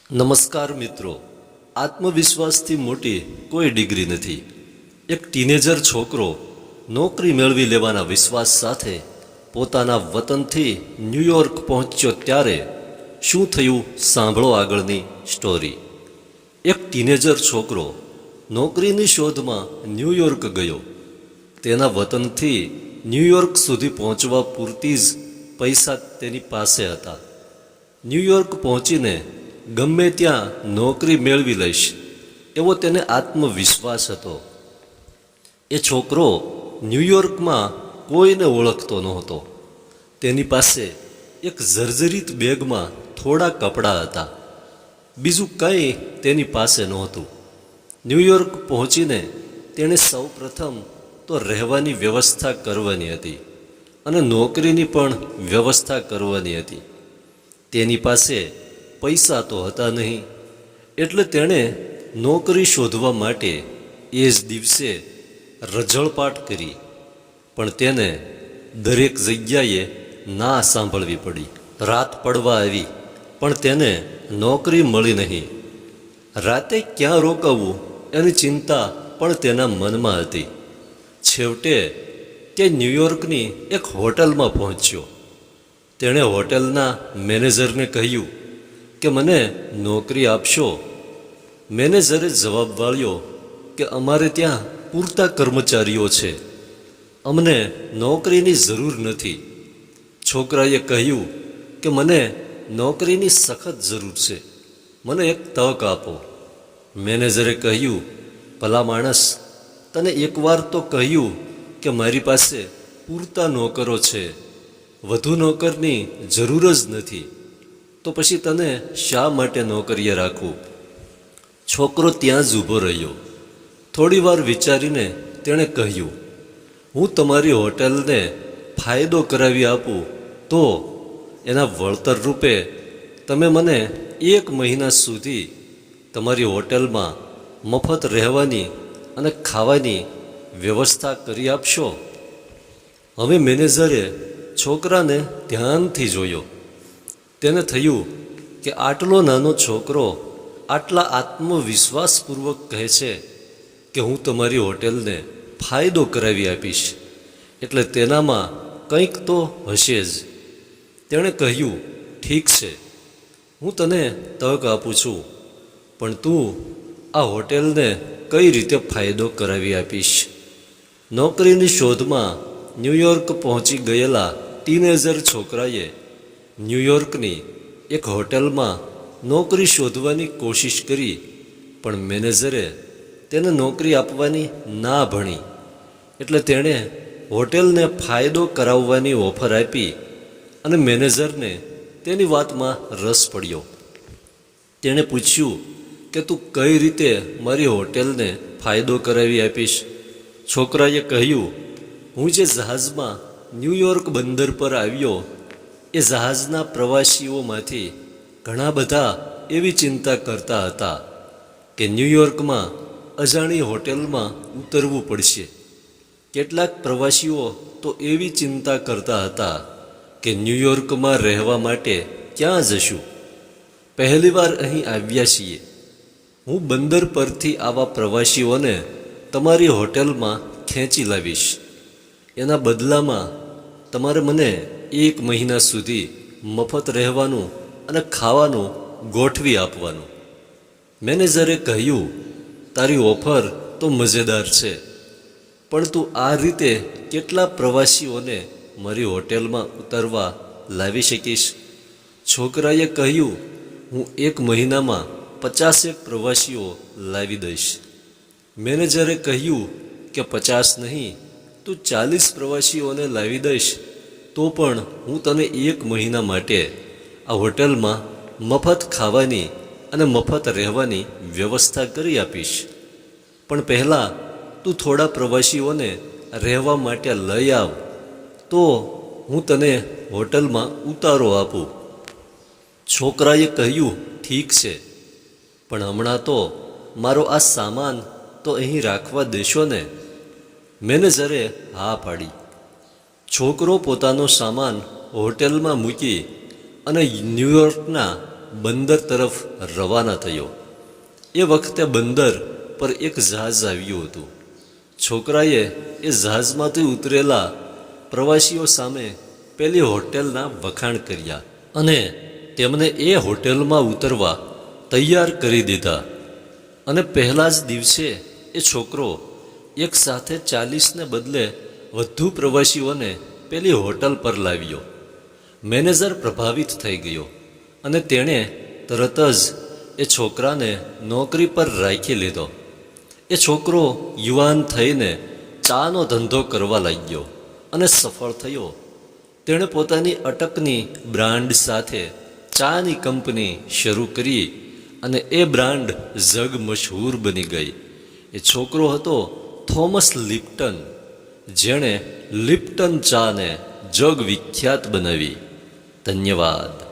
નમસ્કાર મિત્રો, આત્મવિશ્વાસથી મોટી કોઈ ડિગ્રી નથી. એક ટીનેજર છોકરો નોકરી મેળવી લેવાના વિશ્વાસ સાથે પોતાના વતનથી ન્યૂયોર્ક પહોંચ્યો ત્યારે શું થયું સાંભળો આગળની સ્ટોરી. એક ટીનેજર છોકરો નોકરીની શોધમાં ન્યૂયોર્ક ગયો. તેના વતનથી ન્યૂયોર્ક સુધી પહોંચવા પૂરતી જ પૈસા તેની પાસે હતા. ન્યૂયોર્ક પહોંચીને ગમે ત્યાં નોકરી મેળવી લઈશ એવો તેને આત્મવિશ્વાસ હતો. એ છોકરો ન્યૂયોર્કમાં કોઈને ઓળખતો નહોતો. તેની પાસે એક જર્જરિત બેગમાં થોડા કપડાં હતા. બીજું કંઈ તેની પાસે નહોતું. ન્યૂયોર્ક પહોંચીને તેણે સૌ પ્રથમ તો રહેવાની વ્યવસ્થા કરવાની હતી અને નોકરીની પણ વ્યવસ્થા કરવાની હતી. તેની પાસે પૈસા તો હતા નહીં, એટલે તેણે નોકરી શોધવા માટે એ જ દિવસે રઝળપાટ કરી. પણ તેને દરેક જગ્યાએ ના સાંભળવી પડી. રાત પડવા આવી પણ તેને નોકરી મળી નહીં. રાતે ક્યાં રોકાવું એની ચિંતા પણ તેના મનમાં હતી. છેવટે તે ન્યૂયોર્કની એક હોટલમાં પહોંચ્યો. તેણે હોટલના મેનેજરને કહ્યું કે મને નોકરી આપશો. મેનેજરે જવાબ વાળ્યો કે અમારે ત્યાં પૂરતા કર્મચારીઓ છે, અમને નોકરીની જરૂર નથી. છોકરાએ કહ્યું કે મને નોકરીની સખત જરૂર છે, મને એક તક આપો. મેનેજરે કહ્યું, ભલા માણસ, તને એકવાર તો કહ્યું કે મારી પાસે પૂરતા નોકરો છે, વધુ નોકરની જરૂર જ નથી, તો પછી તને શા માટે નોકરીએ રાખવું? છોકરો ત્યાં જ ઊભો રહ્યો. થોડી વાર વિચારીને તેણે કહ્યું, હું તમારી હોટલને ફાયદો કરાવી આપું તો એના વળતર રૂપે તમે મને 1 મહિના સુધી તમારી હોટલમાં મફત રહેવાની અને ખાવાની વ્યવસ્થા કરી આપશો? હવે મેનેજરે છોકરાને ધ્યાનથી જોયો. તેને થયું કે આટલો નાનો છોકરો આટલા આત્મવિશ્વાસપૂર્વક કહે છે કે હું તમારી હોટેલને ફાયદો કરાવી આપીશ, એટલે તેનામાં કંઈક તો હશે જ. તેણે કહ્યું, ઠીક છે, હું તને તક આપું છું, પણ તું આ હોટેલને કઈ રીતે ફાયદો કરાવી આપીશ? નોકરીની શોધમાં ન્યૂયોર્ક પહોંચી ગયેલા ટીનેજર છોકરાએ ન્યૂયોર્કની એક હોટલમાં નોકરી શોધવાની કોશિશ કરી, પણ મેનેજરે તેને નોકરી આપવાની ના ભણી. એટલે તેણે હોટેલને ફાયદો કરાવવાની ઓફર આપી અને મેનેજરને તેની વાતમાં રસ પડ્યો. તેણે પૂછ્યું કે તું કઈ રીતે મારી હોટેલને ફાયદો કરાવી આપીશ? છોકરાએ કહ્યું, હું જે જહાજમાં ન્યૂયોર્ક બંદર પર આવ્યો એ જહાજના પ્રવાસીઓમાંથી ઘણા બધા એવી ચિંતા કરતા હતા કે ન્યૂયોર્કમાં અજાણી હોટેલમાં ઉતરવું પડશે. કેટલાક પ્રવાસીઓ તો એવી ચિંતા કરતા હતા કે ન્યૂયોર્કમાં રહેવા માટે ક્યાં જશું? પહેલીવાર અહીં આવ્યા છીએ. હું બંદર પરથી આવા પ્રવાસીઓને તમારી હોટેલમાં ખેંચી લાવીશ. એના બદલામાં તમારે મને 1 મહિના સુધી મફત રહેવાનું અને ખાવાનું ગોઠવી આપવાનું. મેનેજરે કહ્યું, તારી ઓફર તો મજેદાર છે, પણ તું આ રીતે કેટલા પ્રવાસીઓને મારી હોટેલમાં ઉતરવા લાવી શકીશ? છોકરાએ કહ્યું, હું 1 મહિનામાં 50 પ્રવાસીઓ લાવી દઈશ. મેનેજરે કહ્યું કે 50 નહીં, તું 40 પ્રવાસીઓને લાવી દઈશ તો પણ હું તને 1 મહિના માટે આ હોટલમાં મફત ખાવાની અને મફત રહેવાની વ્યવસ્થા કરી આપીશ. પણ પહેલાં તું થોડા પ્રવાસીઓને રહેવા માટે લઈ આવ, તો હું તને હોટલમાં ઉતારો આપું. છોકરાએ કહ્યું, ઠીક છે, પણ હમણાં તો મારો આ સામાન તો અહીં રાખવા દેશો ને? મેનેજરે હા પાડી. છોકરો પોતાનો સામાન હોટેલમાં મૂકી અને ન્યૂયોર્કના બંદર તરફ રવાના થયો. એ વખતે બંદર પર એક જહાજ આવ્યું હતું. છોકરાએ એ જહાજમાંથી ઉતરેલા પ્રવાસીઓ સામે પેલી હોટેલના વખાણ કર્યા અને તેમને એ હોટેલમાં ઉતરવા તૈયાર કરી દીધા. અને પહેલા જ દિવસે એ છોકરો એક સાથે 40ને બદલે વધુ પ્રવાસીઓને પેલી હોટલ પર લાવ્યો. મેનેજર પ્રભાવિત થઈ ગયો અને તેણે તરત જ એ છોકરાને નોકરી પર રાખી લીધો. એ છોકરો યુવાન થઈને ચાનો ધંધો કરવા લાગ્યો અને સફળ થયો. તેણે પોતાની અટકની બ્રાન્ડ સાથે ચાની કંપની શરૂ કરી અને એ બ્રાન્ડ જગ મશહૂર બની ગઈ. એ છોકરો હતો થોમસ લિપ્ટન, જેણે લિપ્ટન ચાને જગ વિખ્યાત બનાવી. ધન્યવાદ.